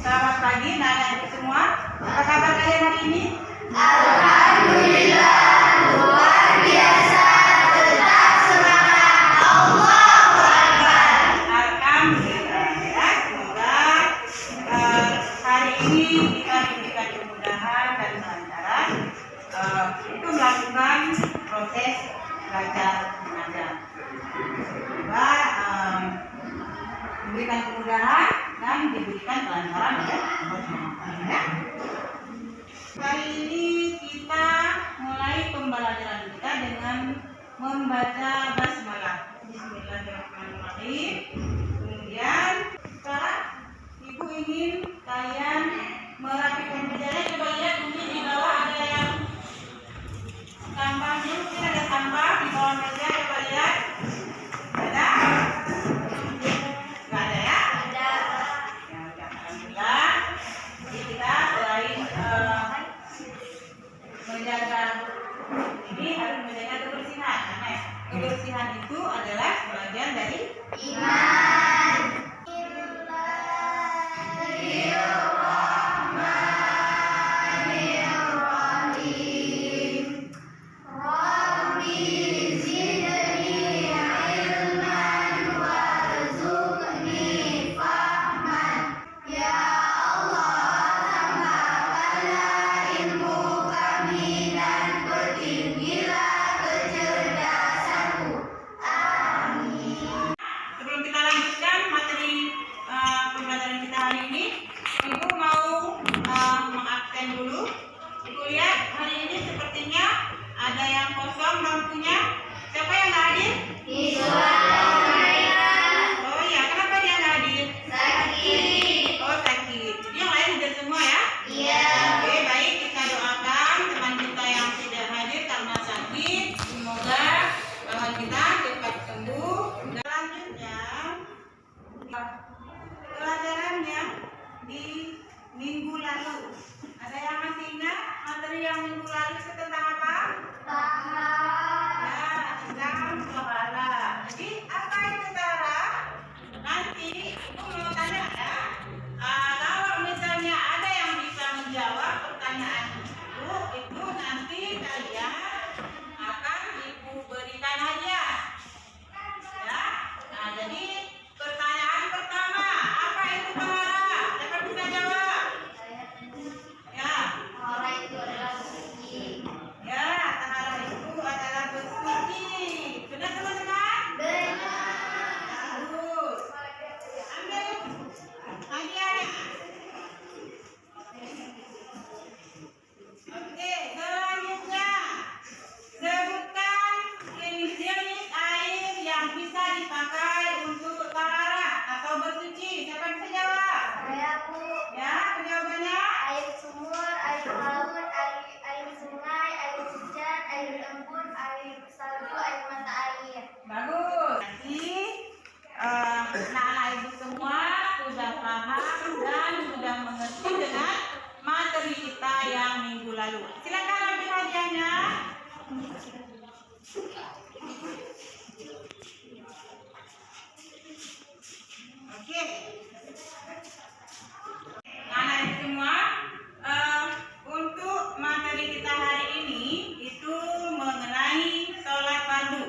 Selamat pagi anak-anak semua. Apa kabar kalian hari ini? Alhamdulillah, luar biasa, tetap semangat. Allahu Akbar. Alhamdulillah ya. Semoga hari ini kita diberikan kemudahan dan kelancaran untuk melakukan proses belajar mengajar. Semoga diberikan kemudahan dan diberikan kelancaran ya. Kali ini kita mulai pembelajaran kita dengan membaca basmalah. Bismillahirrahmanirrahim. Kemudian sekarang ibu ingin kalian merapikan mejanya. Coba lihat ini di bawah ada yang sampahnya, mungkin ada sampah di bawah meja. Coba lihat. Ada? Nggak ada ya? Ada. Ya, udah. Alhamdulillah. Jadi kita mulai menjaga ini, harus menjaga kebersihan karena kebersihan itu adalah bagian dari Iman. Bismillahirrahmanirrahim. Rabbi zidni ilman warzuqni fahman. Ya Allah, tambahkanlah ilmu kami dan pertinggilah kecerdasanku. Amin. Sebelum kita lanjutkan materi pembelajaran kita hari ini, ibu mau mengabsen dulu. Ibu lihat hari ini sepertinya ada yang kosong bangkunya. Siapa yang nggak hadir? Oh iya, kenapa dia nggak hadir? Sakit. Oh sakit. Jadi yang lain hadir semua ya? Iya. Oke, baik, kita doakan teman kita yang tidak hadir karena sakit. Semoga teman kita cepat sembuh. Selanjutnya, pelajarannya di minggu lalu. Ada yang masih ingat materi yang minggu lalu itu tentang apa? Ya, tentang tohara. Jadi apa itu tohara? Nanti ibu mau tanya ya. Kalau misalnya ada yang bisa menjawab pertanyaan itu nanti kalian akan ibu berikan hadiah. Ya. Nah, jadi pertanyaan pertama, apa itu tohara? Siapa bisa jawab? Ya. Orang itu adalah suci. Ya, tohara itu adalah bersuci. Benar teman-teman? Benar. Bagus. Ambil hadiahnya. Oke, selanjutnya sebutkan jenis-jenis air yang bisa dipakai untuk taharah atau bersuci. Siapa bisa jawab? Saya Bu. Ya, jawabannya. Air sumur, air laut, air sungai, air hujan, air embun, air salju, air mata air. Bagus. Jadi, anak-anak ibu semua sudah paham dan sudah mengerti dengan materi kita yang minggu lalu. Silakan ambil hadiahnya. Oke. Anak ibu semua, untuk materi kita hari ini itu mengenai sholat fardu.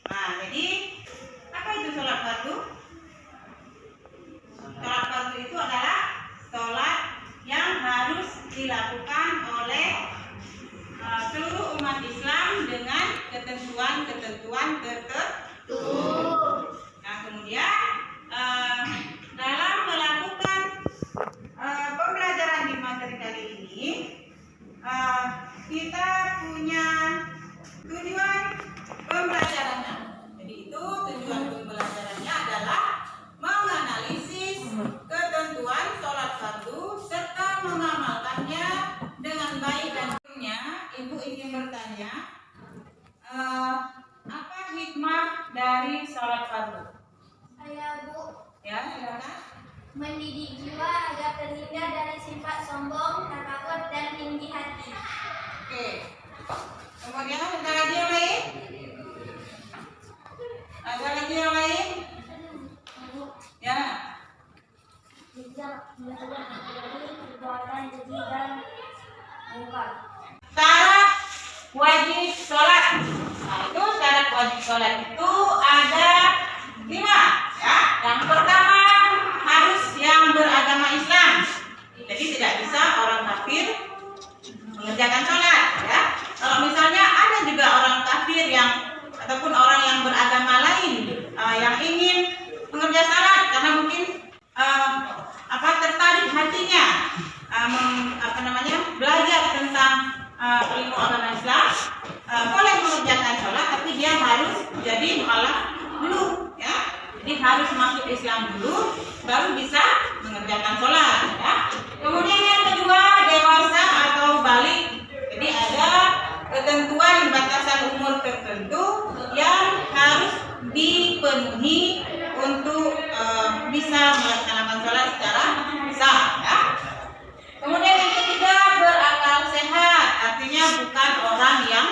Nah, jadi apa itu sholat fardu? Sholat fardu itu adalah sholat yang harus dilakukan oleh seluruh umat Islam dengan ketentuan-ketentuan tertentu. Nah, kemudian dalam melakukan pembelajaran di materi kali ini, kita punya tujuan pembelajarannya. Jadi itu tujuan pembelajarannya adalah menganalisis ketentuan sholat fardu serta mengamalkannya dengan baik dan tentunya ibu ingin bertanya, apa hikmah dari sholat fardu? Saya Bu, Ya, silakan. mendidik jiwa agar terhindar dari sifat sombong, takabur, dan tinggi hati. Oke. Kemudian ada lagi yang lain? Ada lagi yang lain? Ya. perbuatan keji dan mungkar. Syarat wajib sholat. Nah, itu syarat wajib sholat itu ada 5 ya. Yang pertama harus yang beragama Islam. Jadi tidak bisa orang kafir mengerjakan sholat ya. Kalau misalnya ada juga orang kafir yang ataupun orang yang beragama lain yang ingin mengerjakan sholat karena mungkin tertarik hatinya belajar tentang ilmu agama Islam, boleh mengerjakan sholat, tapi dia harus jadi mu'alaf dulu ya. Jadi harus masuk Islam dulu baru bisa mengerjakan sholat ya. Kemudian yang kedua dewasa atau balik. Jadi ada ketentuan batasan umur tertentu yang harus dipenuhi untuk bisa melaksanakan sholat secara sah ya. Kemudian yang ketiga berakal sehat, artinya bukan orang yang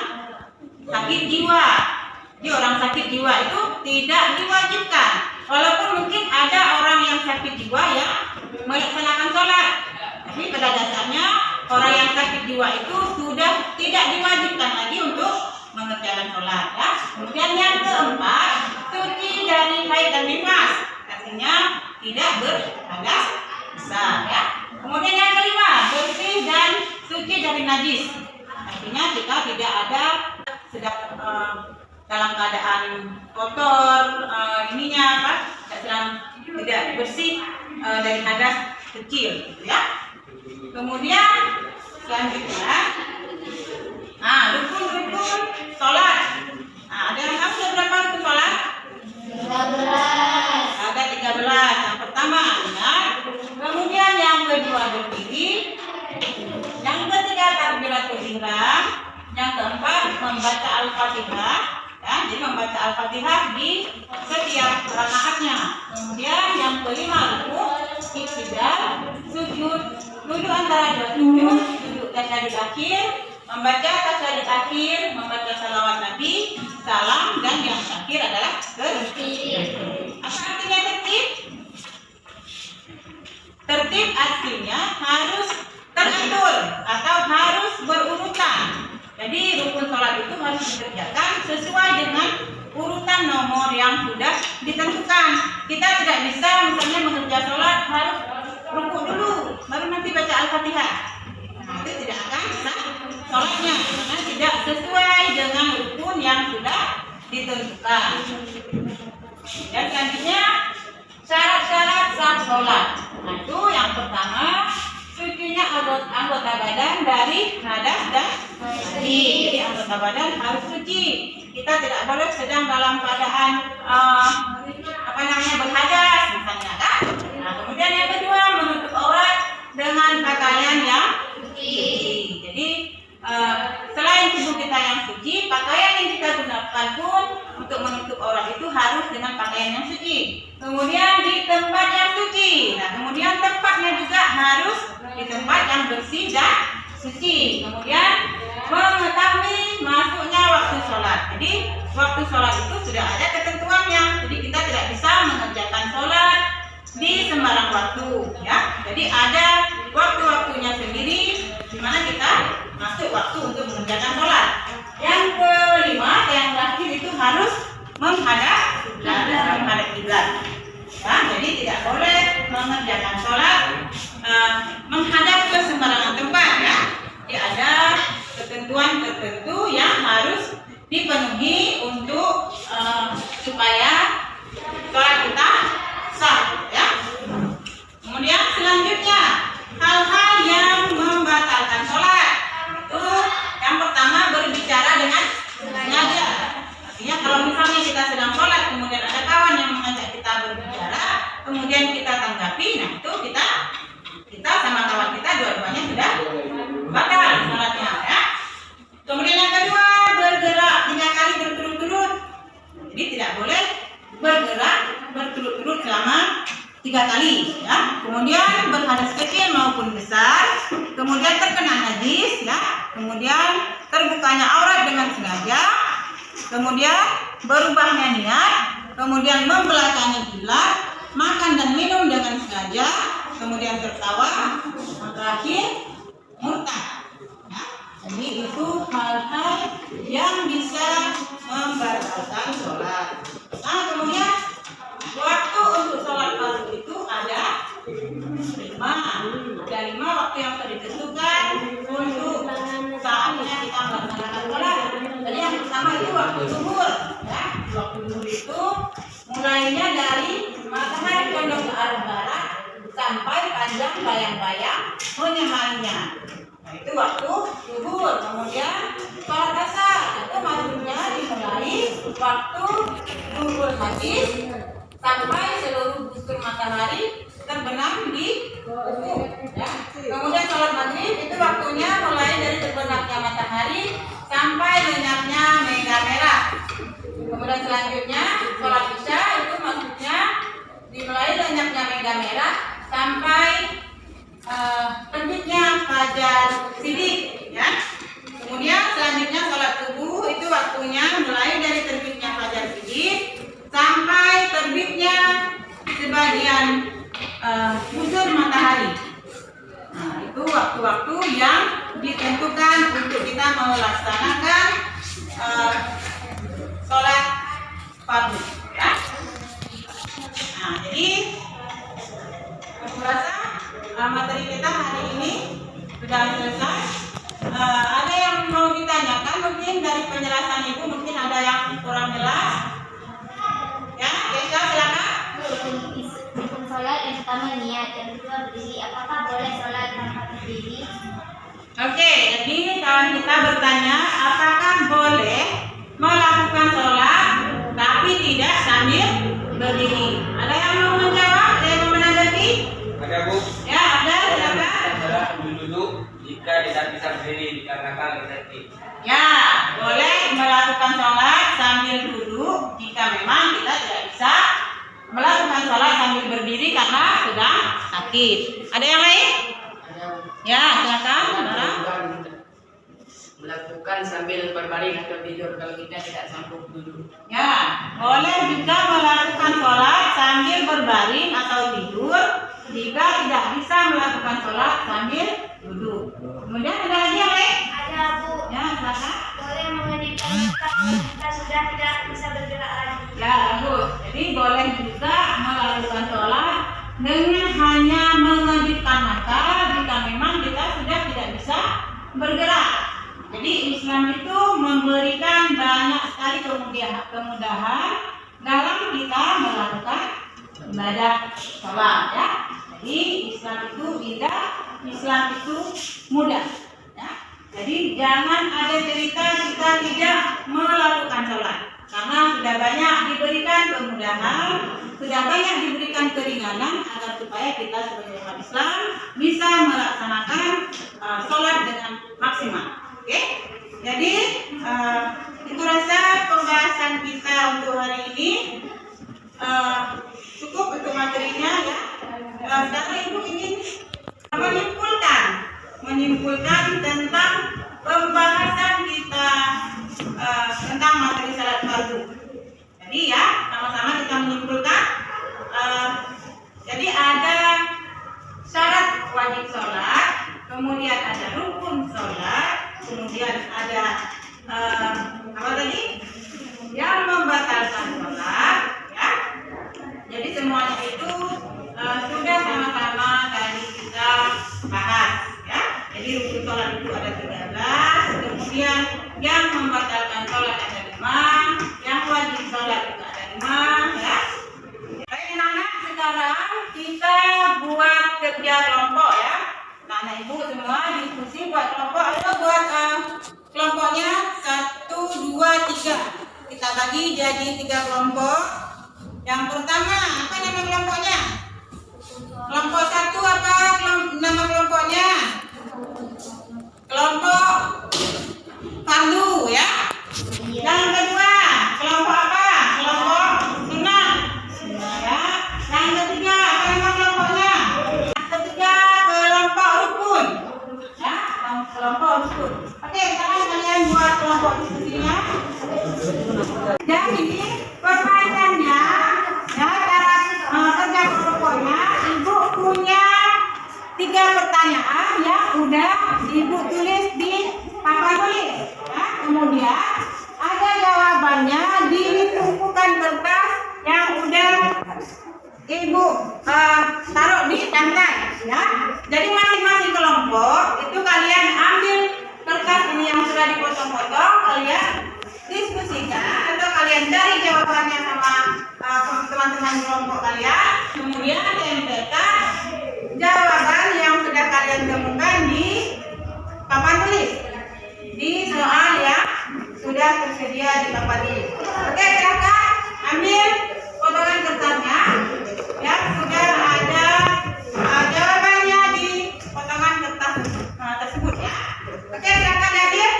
sakit jiwa. Jadi orang sakit jiwa itu tidak diwajibkan. Walaupun mungkin ada orang yang sakit jiwa yang melaksanakan sholat, tapi pada dasarnya orang yang sakit jiwa itu sudah tidak diwajibkan lagi untuk mengerjakan sholat ya. Kemudian yang keempat suci dari haid dan nifas, artinya tidak berhadas besar ya. Kemudian yang kelima bersih dan suci dari najis, artinya jika tidak ada sedang dalam keadaan kotor tidak bersih dari hadas kecil ya. Kemudian selanjutnya rukun-rukun sholat. Ada yang tahu berapa rukun sholat? 13. Ada 13. Yang pertama ingat, kemudian yang kedua berdiri, yang ketiga takbiratul ihram, yang keempat membaca Al-Fatihah ya, jadi membaca Al-Fatihah di setiap rakaatnya. Kemudian yang kelima rukuk, iktidal, sujud, duduk antara dua sujud, duduk tasyahud akhir, membaca tasyahud akhir, membaca salawat Nabi, salam, dan yang terakhir adalah tertib. Apa artinya tertib? Tertib artinya harus teratur atau harus berurutan. Jadi rukun sholat itu harus dikerjakan sesuai dengan urutan nomor yang sudah ditentukan. Kita tidak bisa misalnya mengerjakan sholat harus rukuk dulu, baru nanti baca Al-Fatihah. Nah, itu tidak akan sah sholatnya karena tidak sesuai dengan rukun yang sudah ditentukan. Dan selanjutnya syarat-syarat sah sholat. Nah, itu yang pertama sucinya anggota badan dari hadas dan najis. Jadi anggota badan harus suci. Kita tidak boleh sedang dalam keadaan berhadas misalnya kan. Nah, kemudian yang kedua menutup aurat dengan pakaian yang suci. Jadi selain tubuh kita yang suci, pakaian yang kita gunakan pun untuk menutup aurat itu harus dengan pakaian yang suci. Kemudian di tempat yang suci. Nah, kemudian tempatnya juga harus di tempat yang bersih dan suci. Kemudian mengetahui masuknya waktu sholat. Jadi waktu sholat itu sudah ada ketentuannya. Jadi kita tidak bisa mengerjakan sholat di sembarang waktu, ya. Jadi ada waktu-waktunya sendiri di mana kita masuk waktu untuk mengerjakan sholat. Yang kelima, yang terakhir itu harus menghadap kiblat. Ya, jadi tidak boleh mengerjakan sholat menghadap ke sembarangan tempat, ya. Jadi ada ketentuan tertentu yang harus dipenuhi untuk supaya sholat kita sah, ya. Kemudian selanjutnya hal-hal yang membatalkan sholat itu yang pertama berbicara dengan sengaja. Artinya kalau misalnya kita sedang sholat kemudian ada kawan yang mengajak kita berbicara, kemudian kita tanggapi, nah itu kita sama kawan kita dua-duanya sudah batal sholatnya, ya. Kemudian yang kedua bergerak 3 kali berturut-turut. Jadi tidak boleh bergerak berturut-turut selama 3 kali, ya. Kemudian berhadas kecil maupun besar, kemudian terkena najis, ya. Kemudian terbukanya aurat dengan sengaja, kemudian berubahnya niat, kemudian membelakangi kiblat, makan dan minum dengan sengaja, kemudian tertawa, terakhir murtad. Ya, jadi itu hal-hal yang bisa membatalkan sholat. Nah, kemudian waktu untuk sholat fardu itu ada 5 waktu yang sudah ditentukan untuk saatnya kita melaksanakan sholat. Jadi yang pertama itu waktu zuhur. Ya, waktu zuhur itu mulainya dari matahari condong ke arah barat sampai panjang bayang-bayang menyamainya. Nah, itu waktu zuhur. Kemudian sholat asar itu maghribnya dimulai waktu zuhur habis sampai seluruh busur matahari terbenam di ufuk. Ya. Kemudian sholat maghrib itu waktunya mulai dari terbenamnya matahari sampai lenyapnya mega merah. Kemudian selanjutnya sholat isya itu maksudnya dimulai lenyapnya mega merah sampai terbitnya fajar sidik. Ya. Kemudian selanjutnya sholat subuh itu waktunya mulai dari terbitnya fajar sidik sampai terbitnya sebagian busur matahari. Nah, itu waktu-waktu yang ditentukan untuk kita melaksanakan sholat fardu. Ya. Nah, jadi aku rasa materi kita hari ini sudah selesai. Ada yang mau ditanyakan mungkin dari penjelasan Ibu, mungkin ada yang kurang jelas. Ya, Keisha silakan. Rukun sholat yang pertama niat, yang kedua berdiri. Apakah boleh sholat tanpa berdiri? Oke, jadi kawan kita bertanya, apakah boleh melakukan sholat tapi tidak sambil berdiri? Ada yang mau menjawab? Ada yang mau menanggapi? Ada, Bu. Ya, ada. Silakan. Adalah duduk jika tidak bisa berdiri dikarenakan letih. Ya, boleh melakukan sholat sambil duduk jika memang kita tidak bisa melakukan sholat sambil berdiri karena sedang sakit. Ada yang lain? Ya, silakan. Saudara. Melakukan sambil berbaring atau tidur kalau kita tidak sanggup duduk. Ya, boleh juga melakukan sholat sambil berbaring atau tidur jika tidak bisa melakukan sholat sambil duduk. Kemudian ada lagi yang lain? Ada, Bu. Ya, silakan. Boleh mengedipkan muka kalau kita sudah tidak bisa bergerak lagi. Ya, bagus. Jadi boleh juga melakukan sholat dengan hanya mengedipkan mata jika memang kita sudah tidak bisa bergerak. Jadi Islam itu memberikan banyak sekali kemudahan dalam kita melakukan ibadah sholat. Ya. Jadi Islam itu indah, Islam itu mudah. Ya. Jadi jangan ada cerita kita tidak melakukan sholat. Karena sudah banyak diberikan kemudahan, sudah banyak diberikan keringanan agar supaya kita sebagai umat Islam bisa melaksanakan sholat dengan maksimal. Oke? Jadi itu rasa pembahasan kita untuk hari ini cukup untuk materinya ya. Sekarang Ibu ingin menyimpulkan tentang pembahasan kita tentang materi salat fardu. Jadi ya, sama-sama kita menyimpulkan. Jadi ada syarat wajib sholat, kemudian ada rukun sholat, kemudian ada apa tadi? Yang membatalkan sholat. Ya. Jadi semuanya itu sudah sama-sama tadi kita bahas. Ya. Jadi rukun sholat itu ada 13, kemudian yang membatalkan sholat ada 5, yang wajib sholat itu ada 5, ya. Baik anak-anak, sekarang kita buat kerja kelompok ya. Nah, anak ibu semua diskusi buat kelompok. Ayo buat kelompoknya 1, 2, 3. Kita bagi jadi 3 kelompok. Yang pertama, apa nama kelompoknya? Kelompok 1 apa nama kelompoknya? Kelompok fardu ya. Yang kedua, kelompok apa? Kelompok sunnah. Ya. Yang ketiga, apa nama kelompoknya? Yang ketiga, kelompok rukun. Ya, kelompok rukun. Oke, sekarang kalian buat kelompok diskusinya. Jadi permainannya, ya cara kerja kelompoknya, ibu punya pertanyaan yang udah Ibu tulis di papan tulis. Ya, kemudian ada jawabannya di tumpukan kertas yang udah Ibu taruh di lantai. Ya, jadi masing-masing kelompok itu kalian ambil kertas ini yang sudah dipotong-potong, kalian diskusikan atau kalian cari jawabannya sama teman-teman kelompok kalian, kemudian tempelkan jawaban yang sudah kalian temukan di papan tulis, di soal yang sudah tersedia di papan tulis. Oke, silakan ambil potongan kertasnya yang sudah ada jawabannya di potongan kertas tersebut ya. Oke, silakan diambil.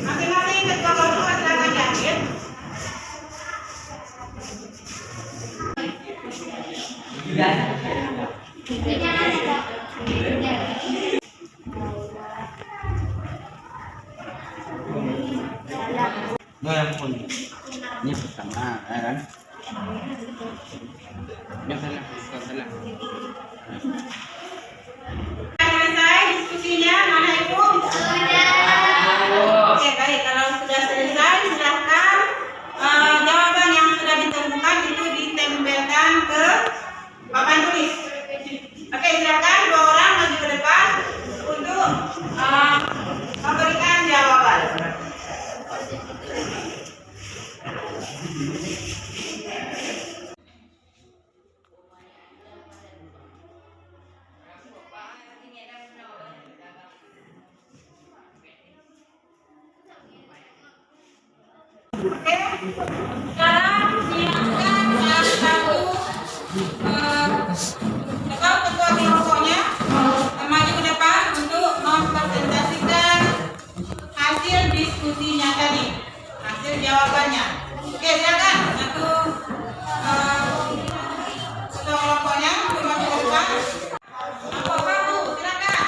Masing-masing ketua kelompok silakan diambil. Yang pun ini pertama, ya kan? Yang salah. Selesai diskusinya, mana Ibu? Oke, baik. Kalau sudah selesai, silahkan jawaban yang sudah ditemukan itu ditempelkan ke papan tulis. Oke, silakan dua orang maju ke depan untuk memberikan jawaban. Oke, sekarang silakan salah satu ketua kelompoknya maju ke depan untuk mempresentasikan hasil diskusinya tadi, hasil jawabannya. Oke, silakan satu ketua kelompoknya untuk maju ke depan. Kelompok satu, silakan.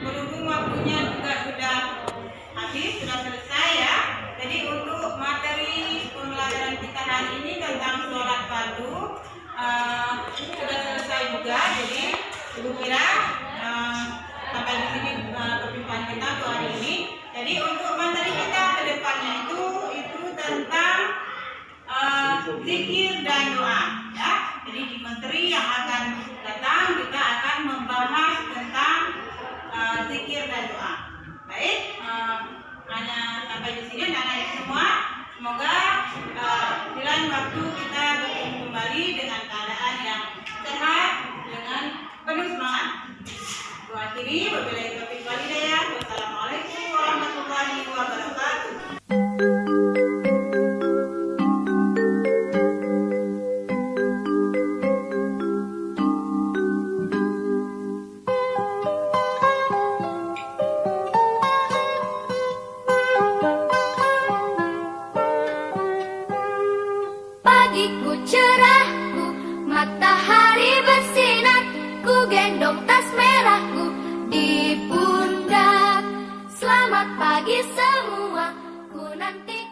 Berhubung waktunya juga sudah habis, sudah selesai ya. Jadi untuk materi pembelajaran kita hari ini tentang sholat fardu sudah selesai juga. Jadi Ibu kira sampai di sini perjumpaan kita untuk hari ini. Jadi untuk materi kita ke depannya itu tentang zikir dan doa ya. Jadi di materi yang akan datang kita akan membahas tentang zikir dan doa. Baik, hanya sampai di sini anak-anak semua. Semoga di lain waktu kita bertemu kembali dengan keadaan yang sehat, dengan penuh semangat. Akhiri, wabillahi taufiq wal hidayah. Wassalamualaikum warahmatullahi wabarakatuh. Pagiku cerahku, matahari bersinar, ku gendong tas merahku di pundak. Selamat pagi semua, ku nanti